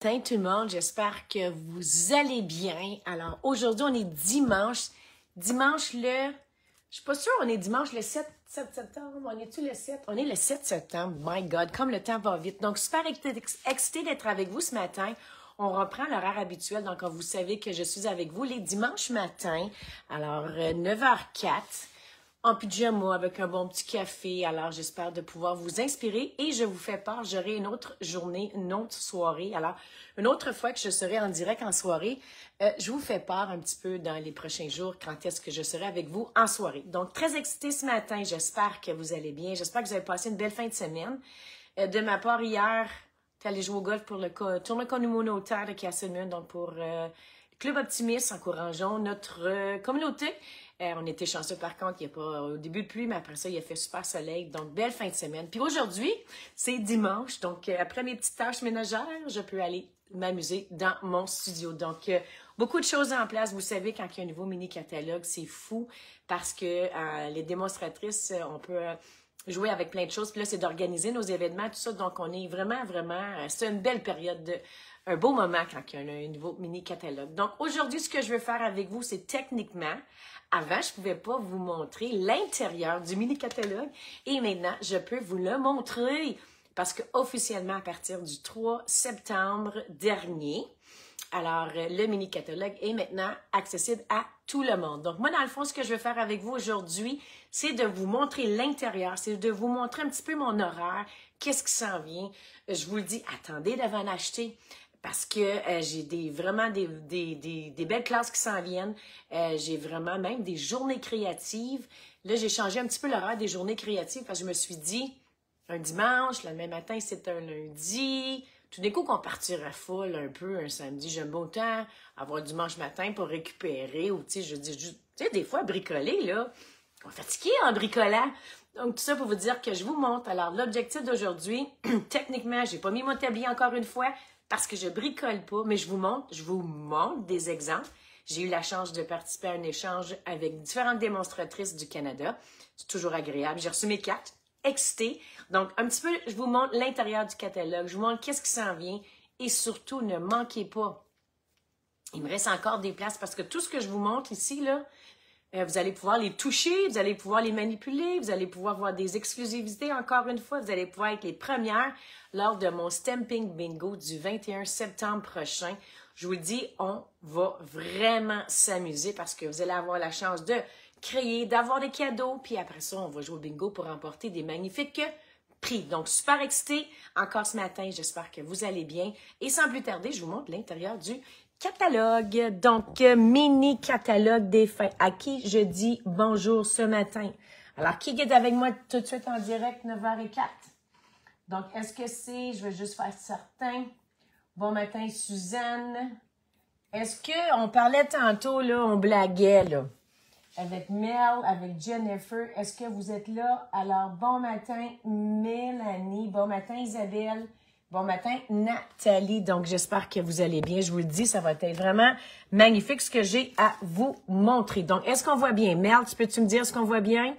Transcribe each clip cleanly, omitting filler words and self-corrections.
matin tout le monde, j'espère que vous allez bien. Alors aujourd'hui on est dimanche, je suis pas sûre, on est dimanche le 7 septembre, on est-tu le 7? On est le 7 septembre, my God, comme le temps va vite. Donc super excitée d'être avec vous ce matin. On reprend l'horaire habituel, donc vous savez que je suis avec vous les dimanches matins, alors 9h04. En pyjama avec un bon petit café. Alors, j'espère de pouvoir vous inspirer et je vous fais part, j'aurai une autre journée, une autre soirée. Alors, une autre fois que je serai en direct en soirée, je vous fais part un petit peu dans les prochains jours quand est-ce que je serai avec vous en soirée. Donc, très excitée ce matin. J'espère que vous allez bien. J'espère que vous avez passé une belle fin de semaine. De ma part, hier, tu es allé jouer au golf pour le tournoi communautaire de Castleman, donc pour Club Optimiste, encourageons notre communauté. On était chanceux par contre, il n'y a pas au début de pluie, mais après ça, il a fait super soleil. Donc, belle fin de semaine. Puis aujourd'hui, c'est dimanche. Donc, après mes petites tâches ménagères, je peux aller m'amuser dans mon studio. Donc, beaucoup de choses en place. Vous savez, quand il y a un nouveau mini-catalogue, c'est fou parce que les démonstratrices, on peut jouer avec plein de choses. Puis là, c'est d'organiser nos événements, tout ça. Donc, on est vraiment, c'est une belle période un beau moment quand il y a un nouveau mini-catalogue. Donc, aujourd'hui, ce que je veux faire avec vous, c'est techniquement, avant, je ne pouvais pas vous montrer l'intérieur du mini-catalogue et maintenant, je peux vous le montrer parce que officiellement, à partir du 3 septembre dernier, alors, le mini-catalogue est maintenant accessible à tout le monde. Donc, moi, dans le fond, ce que je veux faire avec vous aujourd'hui, c'est de vous montrer l'intérieur, c'est de vous montrer un petit peu mon horaire, qu'est-ce qui s'en vient. Je vous le dis, attendez d'avant d'acheter. Parce que j'ai vraiment des belles classes qui s'en viennent. J'ai vraiment même des journées créatives. Là, j'ai changé un petit peu l'horaire des journées créatives parce que je me suis dit, un dimanche, le même matin, c'est un lundi. Tout d'un coup, qu'on partira full un peu un samedi, j'aime beau temps avoir dimanche matin pour récupérer. Ou, tu sais, je dis, tu sais, des fois, bricoler, là, on est fatigué en bricolant. Donc, tout ça pour vous dire que je vous montre. Alors, l'objectif d'aujourd'hui, techniquement, j'ai pas mis mon tablier encore une fois, parce que je bricole pas, mais je vous montre des exemples. J'ai eu la chance de participer à un échange avec différentes démonstratrices du Canada. C'est toujours agréable. J'ai reçu mes cartes, excitée. Donc, un petit peu, je vous montre l'intérieur du catalogue. Je vous montre qu'est-ce qui s'en vient. Et surtout, ne manquez pas. Il me reste encore des places parce que tout ce que je vous montre ici, là, vous allez pouvoir les toucher, vous allez pouvoir les manipuler, vous allez pouvoir voir des exclusivités encore une fois, vous allez pouvoir être les premières lors de mon Stamping Bingo du 21 septembre prochain. Je vous dis, on va vraiment s'amuser parce que vous allez avoir la chance de créer, d'avoir des cadeaux, puis après ça, on va jouer au bingo pour remporter des magnifiques prix. Donc, super excité encore ce matin, j'espère que vous allez bien. Et sans plus tarder, je vous montre l'intérieur du catalogue, donc mini catalogue des fins. À qui je dis bonjour ce matin? Alors, qui est avec moi tout de suite en direct, 9h04? Donc, est-ce que c'est, je vais juste faire certain. Bon matin, Suzanne. Est-ce qu'on parlait tantôt, là, on blaguait, là, avec Mel, avec Jennifer. Est-ce que vous êtes là? Alors, bon matin, Mélanie. Bon matin, Isabelle. Bon matin, Nathalie. Donc, j'espère que vous allez bien. Je vous le dis, ça va être vraiment magnifique ce que j'ai à vous montrer. Donc, est-ce qu'on voit bien? Mel, peux-tu me dire ce qu'on voit bien?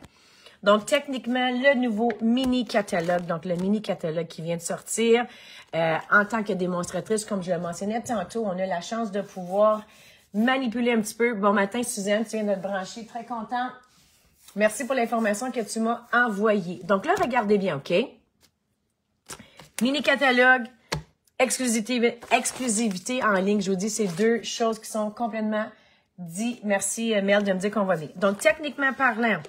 Donc, techniquement, le nouveau mini-catalogue, donc le mini-catalogue qui vient de sortir. En tant que démonstratrice, comme je le mentionnais tantôt, on a la chance de pouvoir manipuler un petit peu. Bon matin, Suzanne, tu viens de te brancher. Très contente. Merci pour l'information que tu m'as envoyée. Donc là, regardez bien, OK? Mini-catalogue, exclusivité en ligne. Je vous dis, c'est deux choses qui sont complètement dites. Merci, Mel, de me dire qu'on va bien. Donc, techniquement parlant,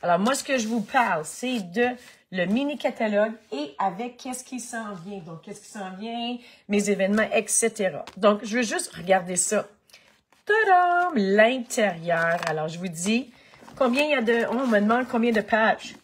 alors moi, ce que je vous parle, c'est de le mini-catalogue et avec qu'est-ce qui s'en vient. Donc, qu'est-ce qui s'en vient, mes événements, etc. Donc, je veux juste regarder ça. Tadam! L'intérieur. Alors, je vous dis, combien il y a de... On me demande combien de pages.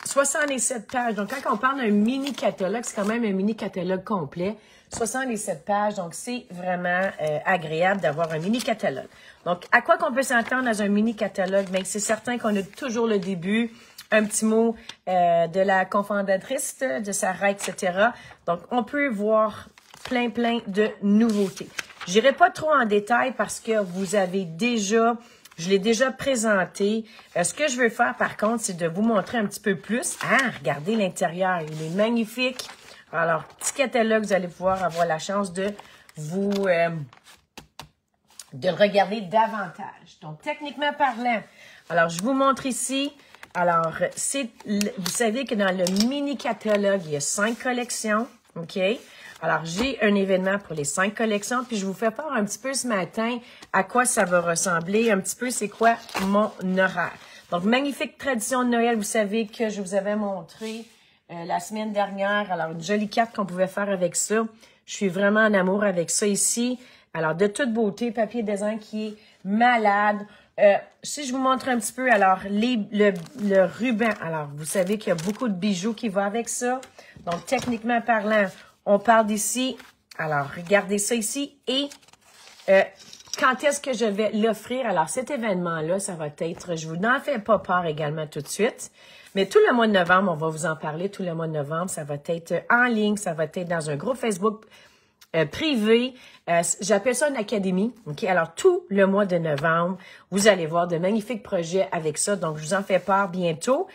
67 pages. Donc, quand on parle d'un mini-catalogue, c'est quand même un mini-catalogue complet. 67 pages. Donc, c'est vraiment agréable d'avoir un mini-catalogue. Donc, à quoi qu'on peut s'entendre dans un mini-catalogue? Bien, c'est certain qu'on a toujours le début, un petit mot de la cofondatrice, de Sarah, etc. Donc, on peut voir plein de nouveautés. Je n'irai pas trop en détail parce que vous avez déjà... Je l'ai déjà présenté. Ce que je veux faire, par contre, c'est de vous montrer un petit peu plus. Ah, regardez l'intérieur. Il est magnifique. Alors, petit catalogue, vous allez pouvoir avoir la chance de vous... de le regarder davantage. Donc, techniquement parlant, alors, je vous montre ici. Alors, vous savez que dans le mini-catalogue, il y a 5 collections, OK? Alors, j'ai un événement pour les 5 collections, puis je vous fais part un petit peu ce matin à quoi ça va ressembler, un petit peu c'est quoi mon horaire. Donc, magnifique tradition de Noël, vous savez que je vous avais montré la semaine dernière. Alors, une jolie carte qu'on pouvait faire avec ça. Je suis vraiment en amour avec ça ici. Alors, de toute beauté, papier design qui est malade. Si je vous montre un petit peu, alors, le ruban. Alors, vous savez qu'il y a beaucoup de bijoux qui vont avec ça. Donc, techniquement parlant, on parle d'ici. Alors, regardez ça ici. Et quand est-ce que je vais l'offrir? Alors, cet événement-là, ça va être, je vous n'en fais pas part également tout de suite. Mais tout le mois de novembre, on va vous en parler. Tout le mois de novembre, ça va être en ligne. Ça va être dans un groupe Facebook privé. J'appelle ça une académie. OK? Alors, tout le mois de novembre, vous allez voir de magnifiques projets avec ça. Donc, je vous en fais part bientôt.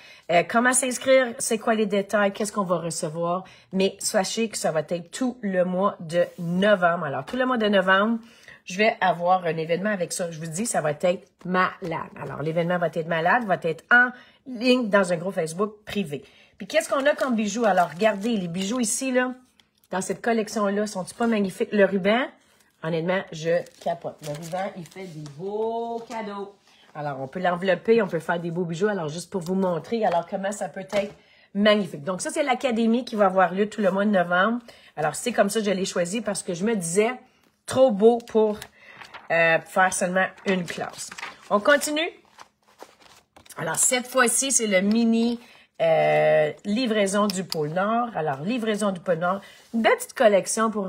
Comment s'inscrire? C'est quoi les détails? Qu'est-ce qu'on va recevoir? Mais sachez que ça va être tout le mois de novembre. Alors, tout le mois de novembre, je vais avoir un événement avec ça. Je vous dis, ça va être malade. Alors, l'événement va être malade, va être en ligne dans un groupe Facebook privé. Puis, qu'est-ce qu'on a comme bijoux? Alors, regardez, les bijoux ici, là, dans cette collection-là, sont-ils pas magnifiques? Le ruban, honnêtement, je capote. Le ruban, il fait des beaux cadeaux. Alors, on peut l'envelopper, on peut faire des beaux bijoux. Alors, juste pour vous montrer, alors, comment ça peut être magnifique. Donc, ça, c'est l'académie qui va avoir lieu tout le mois de novembre. Alors, c'est comme ça que je l'ai choisi parce que je me disais, trop beau pour faire seulement une classe. On continue. Alors, cette fois-ci, c'est le mini livraison du pôle Nord. Alors, livraison du pôle Nord. Une belle petite collection pour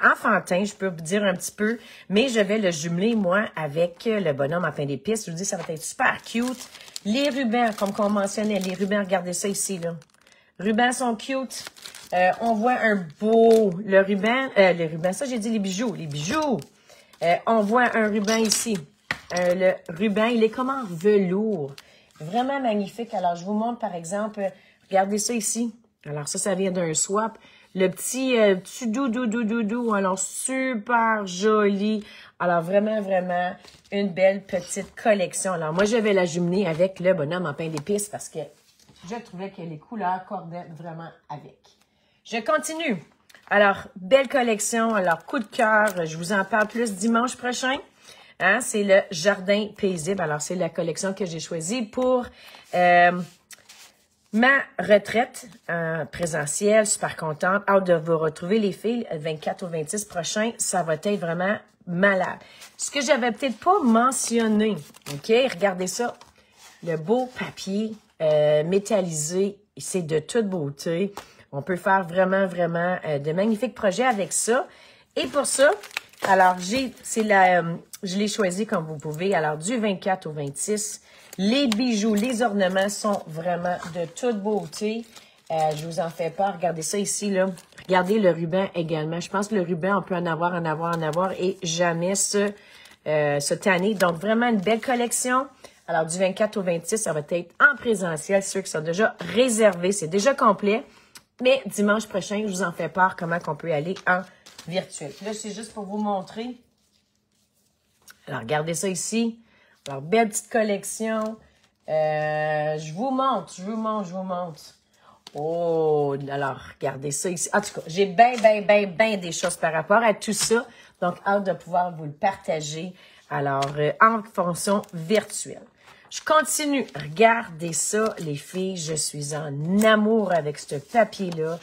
enfantin, je peux vous dire un petit peu. Mais je vais le jumeler, moi, avec le bonhomme en pain d'épices. Je vous dis, ça va être super cute. Les rubans, comme on mentionnait, les rubans, regardez ça ici, là. Rubans sont cute. On voit un beau... Le ruban, ça, j'ai dit les bijoux. Les bijoux. On voit un ruban ici. Le ruban, il est comme en velours. Vraiment magnifique. Alors, je vous montre, par exemple, regardez ça ici. Alors, ça vient d'un swap. Le petit doudou. Alors, super joli. Alors, vraiment, vraiment, une belle petite collection. Alors, moi, je vais la jumeler avec le bonhomme en pain d'épices parce que je trouvais que les couleurs cordaient vraiment avec. Je continue. Alors, belle collection. Alors, coup de cœur. Je vous en parle plus dimanche prochain. Hein, c'est le Jardin paisible. Alors, c'est la collection que j'ai choisie pour ma retraite présentielle. Super contente. Hâte de vous retrouver, les filles. 24 au 26 prochain, ça va être vraiment malade. Ce que j'avais peut-être pas mentionné, OK? Regardez ça. Le beau papier métallisé. C'est de toute beauté. On peut faire vraiment, vraiment de magnifiques projets avec ça. Et pour ça, alors, je l'ai choisi comme vous pouvez. Alors, du 24 au 26, les bijoux, les ornements sont vraiment de toute beauté. Je vous en fais pas. Regardez ça ici, là. Regardez le ruban également. Je pense que le ruban, on peut en avoir et jamais se tanner. Donc, vraiment une belle collection. Alors, du 24 au 26, ça va être en présentiel. Ceux qui sont déjà réservés, c'est déjà complet. Mais dimanche prochain, je vous en fais part comment on peut aller en virtuel. Là, c'est juste pour vous montrer. Alors, regardez ça ici. Alors, belle petite collection. Je vous montre. Oh, alors, regardez ça ici. En tout cas, j'ai bien des choses par rapport à tout ça. Donc, hâte de pouvoir vous le partager. Alors, en fonction virtuelle. Je continue. Regardez ça, les filles. Je suis en amour avec ce papier-là.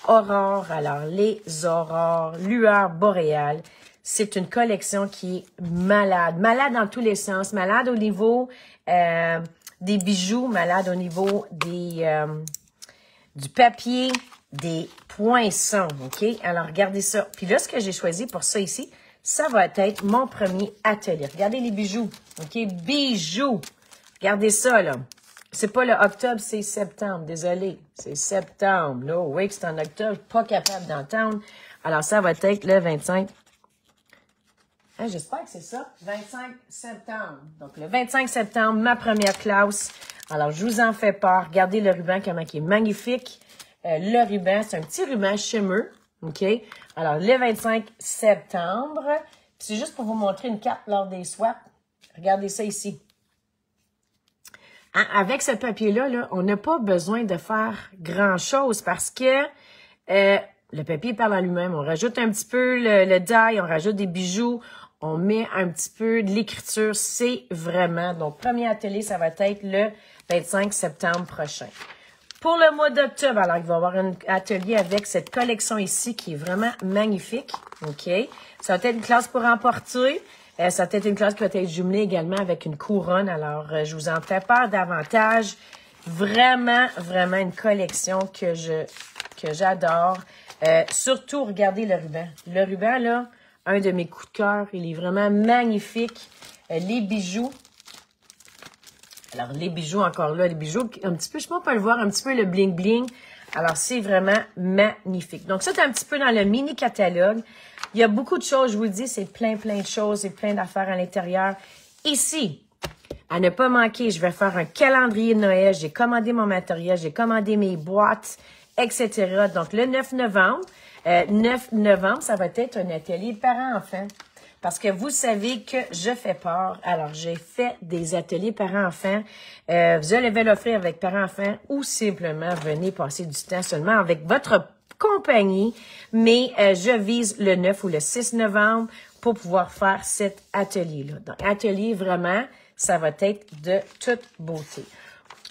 Aurore, alors les aurores, lueurs boréales. C'est une collection qui est malade. Malade dans tous les sens. Malade au niveau des bijoux, malade au niveau du papier, des poinçons. OK? Alors, regardez ça. Puis là, ce que j'ai choisi pour ça ici, ça va être mon premier atelier. Regardez les bijoux. OK? Bijoux. Regardez ça, là. C'est pas le octobre, c'est septembre. Désolé, c'est septembre. Là, oui, que c'est en octobre. Pas capable d'entendre. Alors, ça va être le 25. Hein, j'espère que c'est ça. 25 septembre. Donc, le 25 septembre, ma première classe. Alors, je vous en fais part. Regardez le ruban, comment il est magnifique. le ruban. C'est un petit ruban shimmer. OK? Alors, le 25 septembre. C'est juste pour vous montrer une carte lors des swaps. Regardez ça ici. Avec ce papier-là, là, on n'a pas besoin de faire grand-chose parce que le papier parle en lui-même. On rajoute un petit peu le die, on rajoute des bijoux, on met un petit peu de l'écriture. C'est vraiment... Donc, premier atelier, ça va être le 25 septembre prochain. Pour le mois d'octobre, alors, il va y avoir un atelier avec cette collection ici qui est vraiment magnifique. OK? Ça va être une classe pour emporter. Ça va être une classe qui va être jumelée également avec une couronne. Alors, je vous en fais part davantage. Vraiment, vraiment une collection que j'adore. Surtout, regardez le ruban. Le ruban, là, un de mes coups de cœur. Il est vraiment magnifique. Les bijoux. Alors, les bijoux, encore là, les bijoux, un petit peu, je sais pas, on peut le voir, un petit peu le bling-bling. Alors, c'est vraiment magnifique. Donc, ça, c'est un petit peu dans le mini-catalogue. Il y a beaucoup de choses, je vous le dis, c'est plein de choses et plein d'affaires à l'intérieur. Ici, à ne pas manquer, je vais faire un calendrier de Noël. J'ai commandé mon matériel, j'ai commandé mes boîtes, etc. Donc, le 9 novembre, ça va être un atelier parents-enfants. Parce que vous savez que je fais part. Alors, j'ai fait des ateliers parents-enfants. Vous allez l'offrir avec parents-enfants ou simplement venez passer du temps seulement avec votre compagnie. Mais je vise le 9 ou le 6 novembre pour pouvoir faire cet atelier-là. Donc, atelier vraiment, ça va être de toute beauté.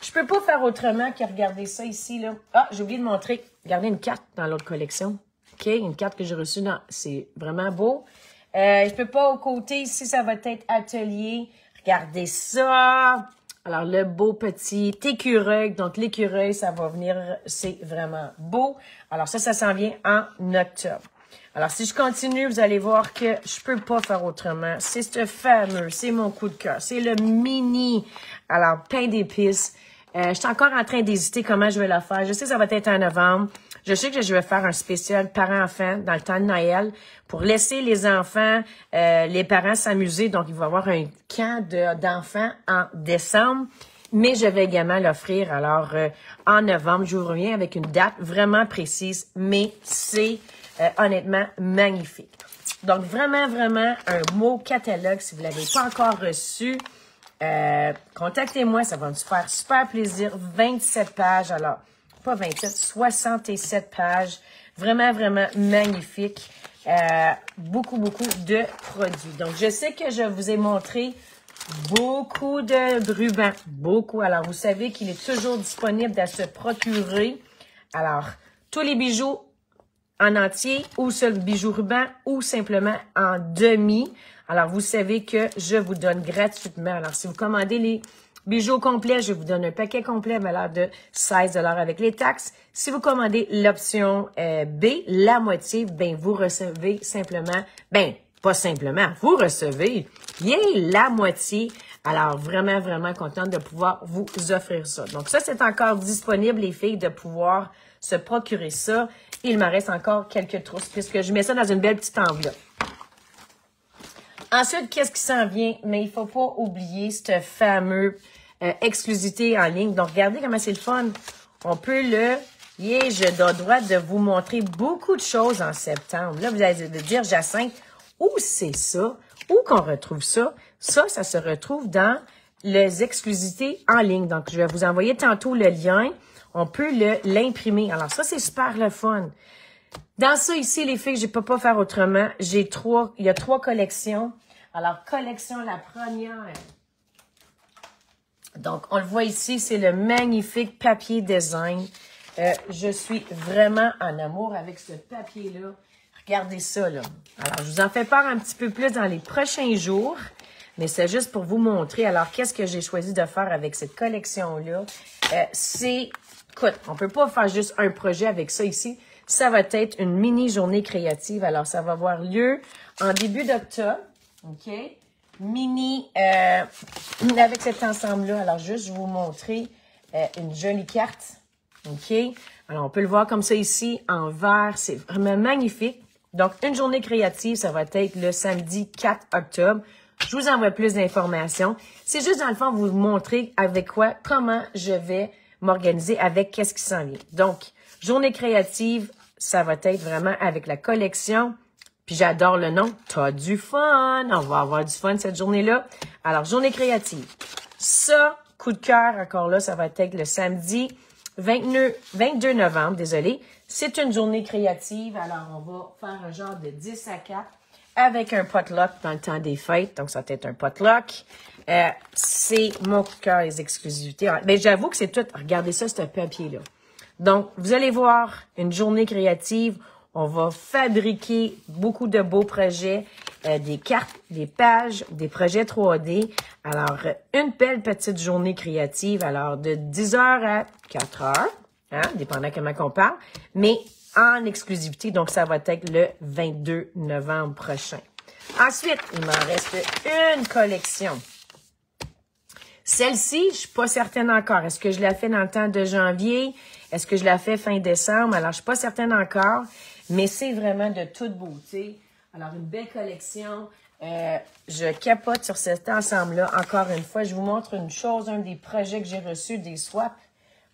Je peux pas faire autrement que regarder ça ici, là. Ah, j'ai oublié de montrer. Regardez une carte dans l'autre collection. OK? Une carte que j'ai reçue dans... C'est vraiment beau. Je peux pas au côté ici, ça va être atelier. Regardez ça. Alors, le beau petit écureuil. Donc, l'écureuil, ça va venir, c'est vraiment beau. Alors, ça s'en vient en octobre. Alors, si je continue, vous allez voir que je peux pas faire autrement. C'est ce fameux, c'est mon coup de cœur. C'est le mini, alors, pain d'épices. Je suis encore en train d'hésiter comment je vais la faire. Je sais que ça va être en novembre. Je sais que je vais faire un spécial parents-enfants dans le temps de Noël pour laisser les enfants, les parents s'amuser. Donc, il va y avoir un camp d'enfants en décembre. Mais je vais également l'offrir, alors, en novembre. Je vous reviens avec une date vraiment précise, mais c'est honnêtement magnifique. Donc, vraiment, vraiment un beau catalogue. Si vous ne l'avez pas encore reçu, contactez-moi, ça va me faire super plaisir. 27 pages, alors, pas 27, 67 pages. Vraiment, vraiment magnifique. Beaucoup de produits. Donc, je sais que je vous ai montré beaucoup de rubans. Beaucoup. Alors, vous savez qu'il est toujours disponible à se procurer. Alors, tous les bijoux en entier ou seul bijou ruban ou simplement en demi. Alors, vous savez que je vous donne gratuitement. Alors, si vous commandez les bijoux complets, je vous donne un paquet complet à valeur de 16 $ avec les taxes. Si vous commandez l'option B, la moitié, ben vous recevez simplement, ben pas simplement, vous recevez la moitié. Alors, vraiment, vraiment contente de pouvoir vous offrir ça. Donc, ça, c'est encore disponible, les filles, de pouvoir se procurer ça. Il m'en reste encore quelques trousses puisque je mets ça dans une belle petite enveloppe. Ensuite, qu'est-ce qui s'en vient? Mais il faut pas oublier cette fameuse exclusivité en ligne. Donc, regardez comment c'est le fun. On peut le... je dois le droit de vous montrer beaucoup de choses en septembre. Là, vous allez me dire, Jacinthe, où c'est ça? Où qu'on retrouve ça? Ça se retrouve dans les exclusivités en ligne. Donc, je vais vous envoyer tantôt le lien. On peut l'imprimer. Alors, ça, c'est super le fun. Dans ça, ici, les filles, je ne peux pas faire autrement. Il y a 3 collections. Alors, collection, la première. Donc, on le voit ici, c'est le magnifique papier design. Je suis vraiment en amour avec ce papier-là. Regardez ça, là. Alors, je vous en fais part un petit peu plus dans les prochains jours. Mais c'est juste pour vous montrer. Alors, qu'est-ce que j'ai choisi de faire avec cette collection-là? Écoute, on peut pas faire juste un projet avec ça ici. Ça va être une mini-journée créative. Alors, ça va avoir lieu en début d'octobre. OK? Mini, avec cet ensemble-là. Alors, juste, je vais vous montrer une jolie carte. OK? Alors, on peut le voir comme ça ici, en vert. C'est vraiment magnifique. Donc, une journée créative, ça va être le samedi 4 octobre. Je vous envoie plus d'informations. C'est juste, dans le fond, vous montrer avec comment je vais m'organiser avec qu'est-ce qui s'en vient. Donc, journée créative, ça va être vraiment avec la collection. Puis j'adore le nom. T'as du fun. On va avoir du fun cette journée-là. Alors, journée créative. Ça, coup de cœur, encore là, ça va être le samedi 22 novembre, désolé. C'est une journée créative. Alors, on va faire un genre de 10 à 4 avec un potluck dans le temps des fêtes. Donc, ça va être un potluck. C'est mon coup de cœur, les exclusivités. Mais j'avoue que c'est tout. Regardez ça, ce papier-là. Donc, vous allez voir une journée créative. On va fabriquer beaucoup de beaux projets, des cartes, des pages, des projets 3D. Alors, une belle petite journée créative. Alors, de 10h à 4h, hein, dépendant comment on parle, mais en exclusivité. Donc, ça va être le 22 novembre prochain. Ensuite, il m'en reste une collection. Celle-ci, je suis pas certaine encore. Est-ce que je la fais dans le temps de janvier? Est-ce que je la fais fin décembre? Alors, je suis pas certaine encore, mais c'est vraiment de toute beauté. Alors, une belle collection. Je capote sur cet ensemble-là. Encore une fois, je vous montre une chose, un des projets que j'ai reçus, des swaps.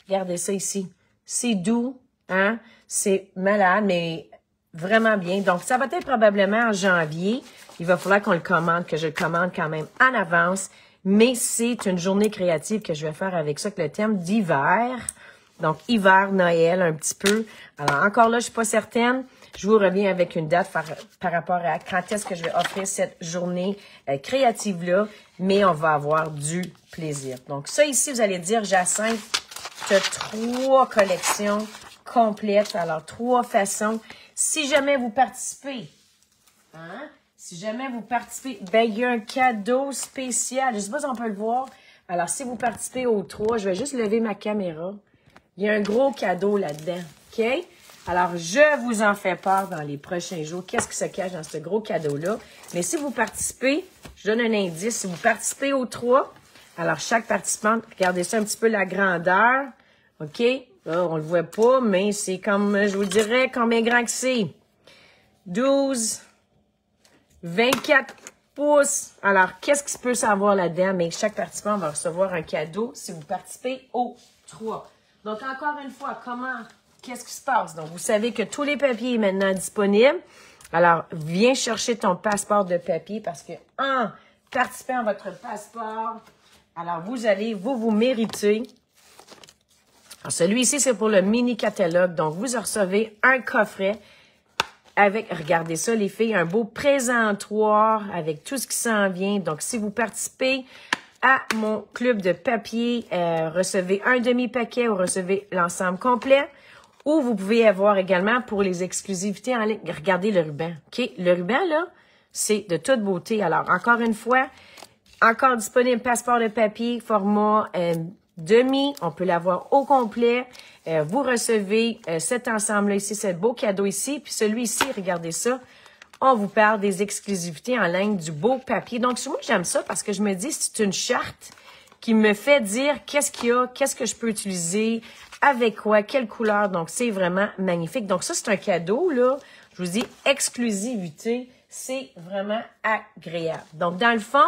Regardez ça ici. C'est doux, hein? C'est malade, mais vraiment bien. Donc, ça va être probablement en janvier. Il va falloir qu'on le commande, que je le commande quand même en avance. Mais c'est une journée créative que je vais faire avec ça, que le thème d'hiver. Donc, hiver, Noël, un petit peu. Alors, encore là, je suis pas certaine. Je vous reviens avec une date par rapport à quand est-ce que je vais offrir cette journée créative-là. Mais on va avoir du plaisir. Donc, ça ici, vous allez dire, Jacinthe, tu as 3 collections complètes. Alors, 3 façons. Si jamais vous participez, hein? Si jamais vous participez, ben, il y a un cadeau spécial. Je ne sais pas si on peut le voir. Alors, si vous participez aux 3, je vais juste lever ma caméra. Il y a un gros cadeau là-dedans. OK? Alors, je vous en fais part dans les prochains jours. Qu'est-ce qui se cache dans ce gros cadeau-là? Mais si vous participez, je donne un indice. Si vous participez aux 3, alors chaque participante, regardez ça un petit peu la grandeur. OK? Là, on ne le voit pas, mais c'est comme, je vous dirais, combien grand que c'est? 12... 24 pouces. Alors, qu'est-ce qui peut savoir là-dedans? Mais chaque participant va recevoir un cadeau si vous participez aux 3. Donc, encore une fois, qu'est-ce qui se passe? Donc, vous savez que tous les papiers sont maintenant disponibles. Alors, viens chercher ton passeport de papier parce que, en participant à votre passeport, alors, vous méritez. Alors, celui-ci, c'est pour le mini catalogue. Donc, vous recevez un coffret avec, regardez ça les filles, un beau présentoir avec tout ce qui s'en vient. Donc, si vous participez à mon club de papier, recevez un demi-paquet ou recevez l'ensemble complet. Ou vous pouvez avoir également pour les exclusivités en ligne. Regardez le ruban. OK? Le ruban, là, c'est de toute beauté. Alors, encore une fois, encore disponible passeport de papier, format demi. On peut l'avoir au complet. Vous recevez cet ensemble-là ici, ce beau cadeau ici. Puis celui-ci, regardez ça. On vous parle des exclusivités en ligne, du beau papier. Donc, moi, j'aime ça parce que je me dis, c'est une charte qui me fait dire qu'est-ce qu'il y a, qu'est-ce que je peux utiliser, avec quoi, quelle couleur. Donc, c'est vraiment magnifique. Donc, ça, c'est un cadeau, là. Je vous dis, exclusivité, c'est vraiment agréable. Donc, dans le fond,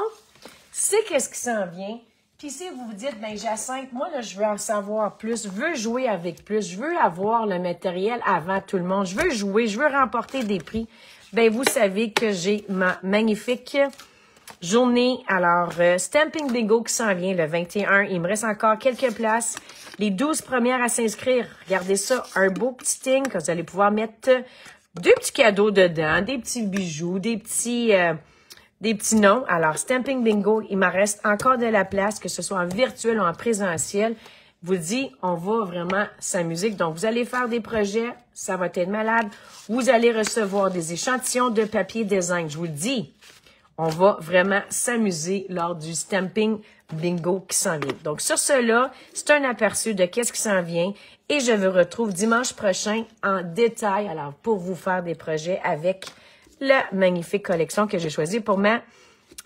c'est qu'est-ce qui s'en vient. Puis si vous vous dites, ben Jacinthe, moi, là, je veux en savoir plus, je veux jouer avec plus, je veux avoir le matériel avant tout le monde, je veux jouer, je veux remporter des prix, ben vous savez que j'ai ma magnifique journée. Alors, Stamping Bingo qui s'en vient le 21. Il me reste encore quelques places. Les 12 premières à s'inscrire. Regardez ça, un beau petit thing que vous allez pouvoir mettre 2 petits cadeaux dedans, des petits bijoux, des petits noms. Alors, Stamping Bingo, il m'en reste encore de la place, que ce soit en virtuel ou en présentiel. Je vous dis, on va vraiment s'amuser. Donc, vous allez faire des projets, ça va être malade. Vous allez recevoir des échantillons de papier design. Je vous le dis, on va vraiment s'amuser lors du Stamping Bingo qui s'en vient. Donc, sur cela, c'est un aperçu de qu'est-ce qui s'en vient. Et je vous retrouve dimanche prochain en détail, alors pour vous faire des projets avec la magnifique collection que j'ai choisie pour ma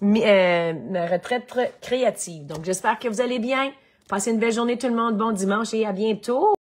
retraite créative. Donc, j'espère que vous allez bien. Passez une belle journée tout le monde. Bon dimanche et à bientôt.